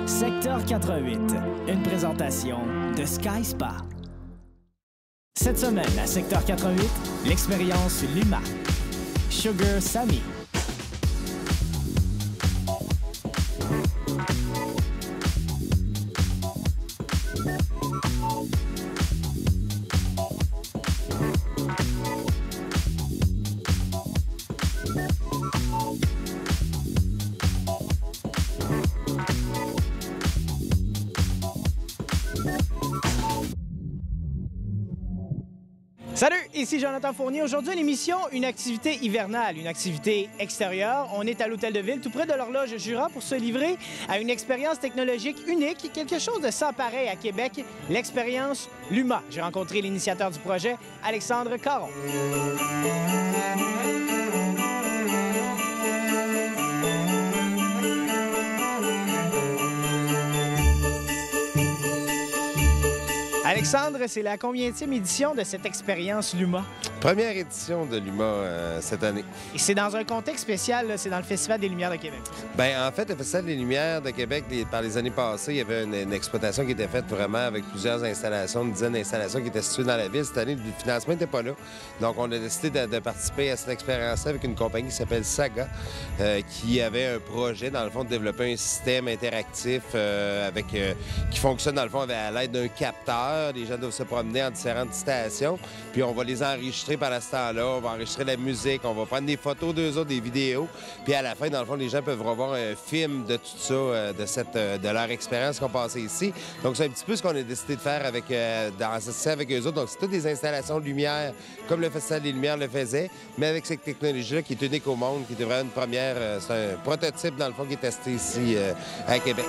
Secteur 88, une présentation de Sky Spa. Cette semaine, à Secteur 88, l'expérience Luma. Sugar Sammy. Salut, ici Jonathan Fournier. Aujourd'hui, à l'émission, une activité hivernale, une activité extérieure. On est à l'Hôtel de Ville, tout près de l'horloge Jura, pour se livrer à une expérience technologique unique, quelque chose de sans pareil à Québec, l'expérience Luma. J'ai rencontré l'initiateur du projet, Alexandre Caron. Alexandre, c'est la combienième édition de cette expérience Luma? Première édition de Luma cette année. Et c'est dans un contexte spécial, c'est dans le Festival des Lumières de Québec. Bien, en fait, le Festival des Lumières de Québec, par les années passées, il y avait une exploitation qui était faite vraiment avec plusieurs installations, une dizaine d'installations qui étaient situées dans la ville. Cette année, le financement n'était pas là. Donc, on a décidé de participer à cette expérience-là avec une compagnie qui s'appelle Saga, qui avait un projet, dans le fond, de développer un système interactif qui fonctionne, dans le fond, à l'aide d'un capteur. Les gens doivent se promener en différentes stations, puis on va les enregistrer pendant ce temps-là. On va enregistrer la musique, on va prendre des photos d'eux autres, des vidéos, puis à la fin, dans le fond, les gens peuvent revoir un film de tout ça, de leur expérience qu'on passait ici. Donc, c'est un petit peu ce qu'on a décidé de faire avec eux autres. Donc, c'est toutes des installations de lumière, comme le Festival des Lumières le faisait, mais avec cette technologie-là qui est unique au monde, qui était vraiment une première. C'est un prototype, dans le fond, qui est testé ici à Québec.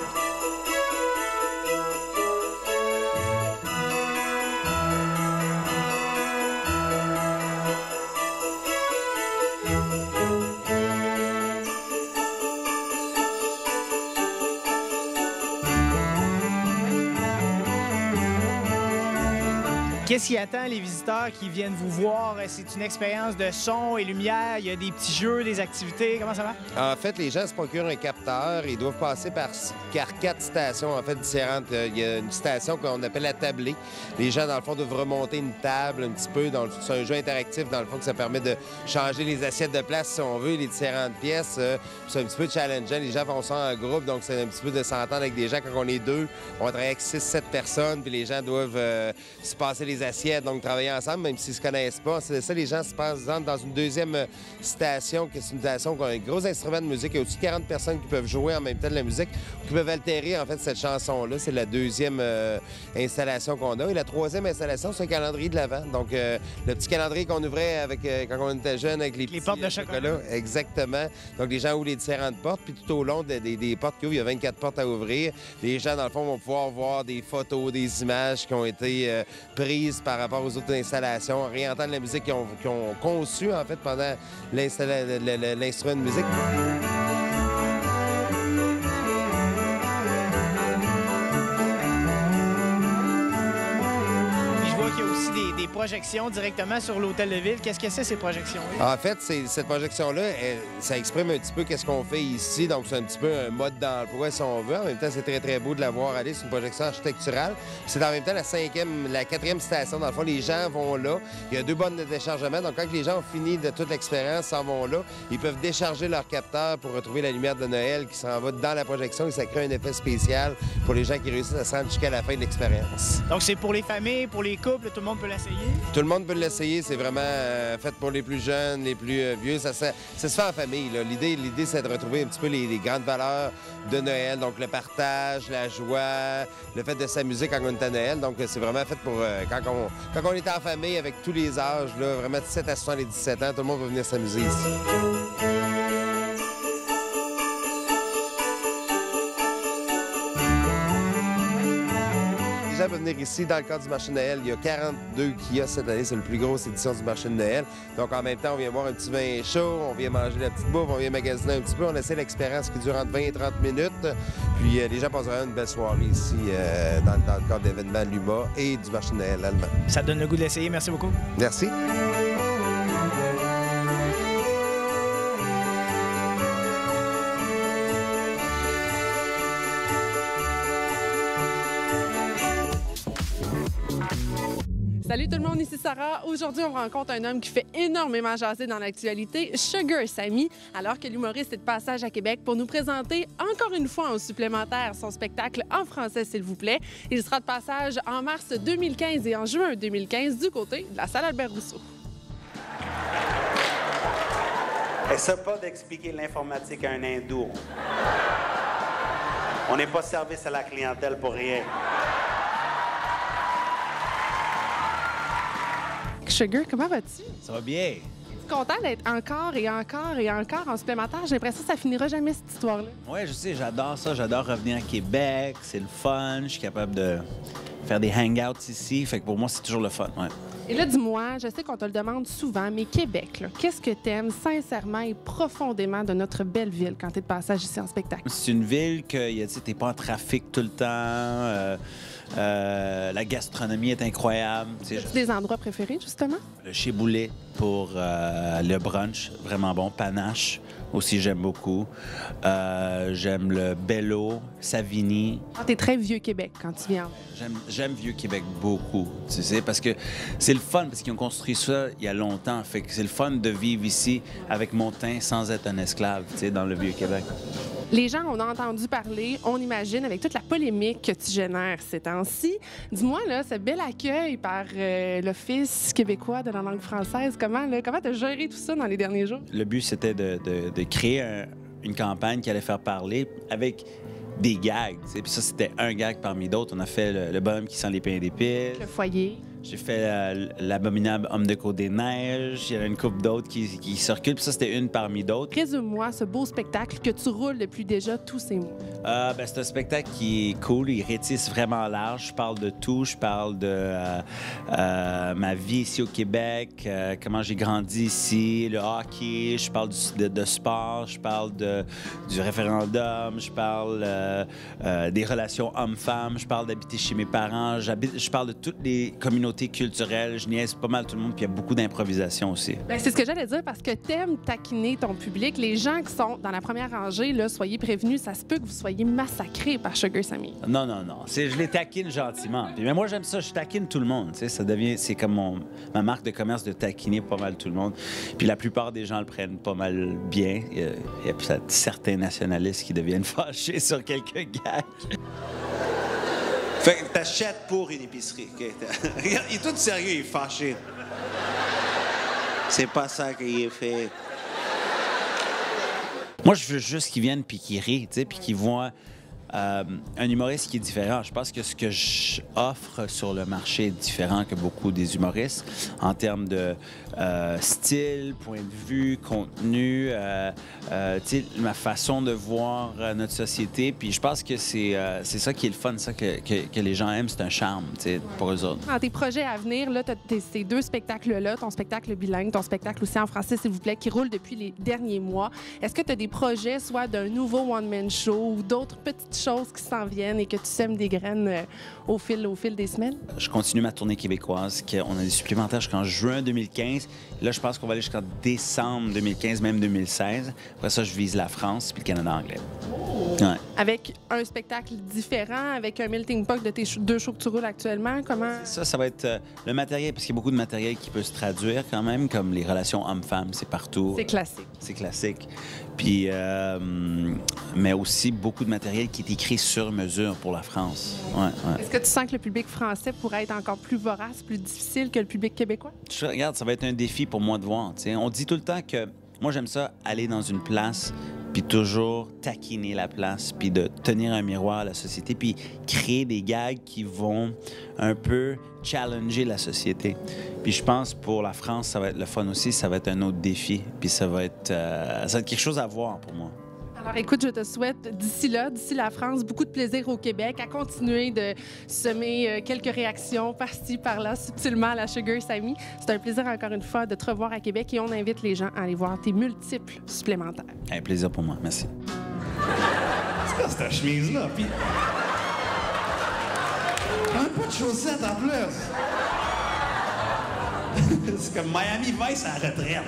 Qu'est-ce qui attend les visiteurs qui viennent vous voir? C'est une expérience de son et lumière? Il y a des petits jeux, des activités? Comment ça va? En fait, les gens se procurent un capteur. Ils doivent passer par 4 stations, en fait, différentes. Il y a une station qu'on appelle la tablée. Les gens, dans le fond, doivent remonter une table un petit peu. C'est un jeu interactif, dans le fond, que ça permet de changer les assiettes de place, si on veut, les différentes pièces. C'est un petit peu challengeant. Les gens font ça en groupe, donc c'est un petit peu de s'entendre avec des gens. Quand on est deux, on travaille avec 6-7 personnes, puis les gens doivent se passer les assiettes, donc travailler ensemble, même s'ils ne se connaissent pas. C'est ça, les gens se passent dans une deuxième station, qui est une station qui a un gros instrument de musique. Il y a au-dessus de 40 personnes qui peuvent jouer en même temps de la musique, qui peuvent altérer, en fait, cette chanson-là. C'est la deuxième installation qu'on a. Et la troisième installation, c'est un calendrier de l'Avent. Donc, le petit calendrier qu'on ouvrait avec, quand on était jeune, avec les portes de chocolat. Exactement. Donc, les gens ouvrent les différentes portes, puis tout au long des portes qui ouvrent, il y a 24 portes à ouvrir. Les gens, dans le fond, vont pouvoir voir des photos, des images qui ont été prises par rapport aux autres installations, réentendre la musique qu'ils ont conçue, en fait, pendant l'instrument de musique. Il y a aussi des projections directement sur l'Hôtel de Ville. Qu'est-ce que c'est, ces projections-là? En fait, cette projection-là, ça exprime un petit peu qu'est-ce qu'on fait ici. Donc, c'est un petit peu un mode d'emploi, si on veut. En même temps, c'est très, très beau de la voir aller. C'est une projection architecturale. C'est en même temps la 4e station. Dans le fond, les gens vont là. Il y a 2 bornes de déchargement. Donc, quand les gens ont fini de toute l'expérience, s'en vont là, ils peuvent décharger leur capteur pour retrouver la lumière de Noël qui s'en va dans la projection et ça crée un effet spécial pour les gens qui réussissent à se rendre jusqu'à la fin de l'expérience. Donc, c'est pour les familles, pour les couples, tout le monde peut l'essayer? Tout le monde peut l'essayer. C'est vraiment fait pour les plus jeunes, les plus vieux. Ça se fait en famille. L'idée, c'est de retrouver un petit peu les grandes valeurs de Noël. Donc, le partage, la joie, le fait de s'amuser quand on est à Noël. Donc, c'est vraiment fait pour quand on est en famille avec tous les âges, là, vraiment de 7 à 77 ans, tout le monde va venir s'amuser ici. Les gens peuvent venir ici dans le cadre du marché de Noël. Il y a 42 kiosques cette année. C'est la plus grosse édition du marché de Noël. Donc, en même temps, on vient boire un petit vin chaud, on vient manger la petite bouffe, on vient magasiner un petit peu. On essaie l'expérience qui dure entre 20 et 30 minutes. Puis, les gens passent vraiment une belle soirée ici dans le cadre de l'événement Luma et du marché de Noël allemand. Ça donne le goût de l'essayer. Merci beaucoup. Merci. Salut tout le monde, ici Sarah. Aujourd'hui, on rencontre un homme qui fait énormément jaser dans l'actualité, Sugar Sammy, alors que l'humoriste est de passage à Québec pour nous présenter encore une fois en supplémentaire son spectacle en français, s'il vous plaît. Il sera de passage en mars 2015 et en juin 2015 du côté de la salle Albert-Rousseau. Essaie pas d'expliquer l'informatique à un hindou. On n'est pas service à la clientèle pour rien. Sugar, comment vas-tu? Ça va bien. Es-tu content d'être encore et encore et encore en supplémentaire? J'ai l'impression que ça finira jamais, cette histoire-là. Oui, je sais, j'adore ça. J'adore revenir à Québec. C'est le fun. Je suis capable de faire des hangouts ici. Fait que pour moi, c'est toujours le fun. Ouais. Et là, dis-moi, je sais qu'on te le demande souvent, mais Québec, là, qu'est-ce que t'aimes sincèrement et profondément de notre belle ville quand t'es de passage ici en spectacle? C'est une ville que t'es pas en trafic tout le temps. La gastronomie est incroyable. As-tu des endroits préférés, justement? Le Chez Boulet pour le brunch, vraiment bon. Panache aussi, j'aime beaucoup. J'aime le Bello, Savigny. Ah, t'es très vieux Québec quand tu viens. J'aime Vieux-Québec beaucoup, tu sais, parce que c'est le fun, parce qu'ils ont construit ça il y a longtemps. Fait que c'est le fun de vivre ici avec mon teint sans être un esclave, tu sais, dans le Vieux-Québec. Les gens, on a entendu parler, on imagine, avec toute la polémique que tu génères ces temps-ci. Dis-moi, là, ce bel accueil par l'Office québécois de la langue française, comment t'as géré tout ça dans les derniers jours? Le but, c'était de créer une campagne qui allait faire parler avec des gags, tu sais. Puis ça, c'était un gag parmi d'autres. On a fait le bonhomme qui sent les pains d'épices. Le foyer. J'ai fait l'abominable homme de Côte-des-Neiges. Il y en a une couple d'autres qui circulent. Puis ça, c'était une parmi d'autres. Résume-moi ce beau spectacle que tu roules depuis déjà tous ces mois. C'est un spectacle qui est cool. Il rétisse vraiment large. Je parle de tout. Je parle de ma vie ici au Québec, comment j'ai grandi ici, le hockey. Je parle de sport. Je parle du référendum. Je parle des relations hommes-femmes. Je parle d'habiter chez mes parents. Je parle de toutes les communautés culturelles. Je niaise pas mal tout le monde, puis il y a beaucoup d'improvisation aussi. Bien, c'est ce que j'allais dire, parce que t'aimes taquiner ton public. Les gens qui sont dans la première rangée, là, soyez prévenus, ça se peut que vous soyez massacrés par Sugar Sammy. Non. Je les taquine gentiment. Mais moi, j'aime ça. Je taquine tout le monde. C'est comme ma marque de commerce de taquiner pas mal tout le monde. Puis la plupart des gens le prennent pas mal bien. Il y a certains nationalistes qui deviennent fâchés sur quelques gags. Fait que t'achètes pour une épicerie. Okay? Regarde, il est tout sérieux, il est fâché. C'est pas ça qu'il est fait. Moi, je veux juste qu'ils viennent puis qu'ils rient, tu sais, puis qu'ils voient un humoriste qui est différent. Je pense que ce que j'offre sur le marché est différent que beaucoup des humoristes en termes de style, point de vue, contenu, ma façon de voir notre société. Puis je pense que c'est ça qui est le fun, ça que les gens aiment, c'est un charme pour eux autres. Dans tes projets à venir, là, tu as ces deux spectacles-là, ton spectacle bilingue, ton spectacle aussi en français, s'il vous plaît, qui roule depuis les derniers mois. Est-ce que tu as des projets, soit d'un nouveau one-man show ou d'autres petites choses qui s'en viennent et que tu sèmes des graines au fil des semaines? Je continue ma tournée québécoise. On a des supplémentaires jusqu'en juin 2015. Là, je pense qu'on va aller jusqu'en décembre 2015, même 2016. Après ça, je vise la France puis le Canada anglais. Ouais. Avec un spectacle différent, avec un melting pot de tes deux shows que tu roules actuellement, comment? Ça va être le matériel, parce qu'il y a beaucoup de matériel qui peut se traduire quand même, comme les relations hommes-femmes, c'est partout. C'est classique. C'est classique. Puis, mais aussi beaucoup de matériel qui est écrit sur mesure pour la France. Ouais. Est-ce que tu sens que le public français pourrait être encore plus vorace, plus difficile que le public québécois? Regarde, ça va être un défi pour moi de voir. T'sais. On dit tout le temps que moi, j'aime ça, aller dans une place puis toujours taquiner la place, puis de tenir un miroir à la société, puis créer des gags qui vont un peu challenger la société. Puis je pense pour la France, ça va être le fun aussi, ça va être un autre défi, puis ça va être quelque chose à voir pour moi. Alors écoute, je te souhaite d'ici la France, beaucoup de plaisir au Québec, à continuer de semer quelques réactions par-ci, par-là, subtilement à la Sugar Sammy. C'est un plaisir encore une fois de te revoir à Québec et on invite les gens à aller voir tes multiples supplémentaires. Un plaisir pour moi, merci. C'est quoi cette chemise-là? Puis... un peu de chaussettes en plus. C'est comme Miami Vice à la retraite.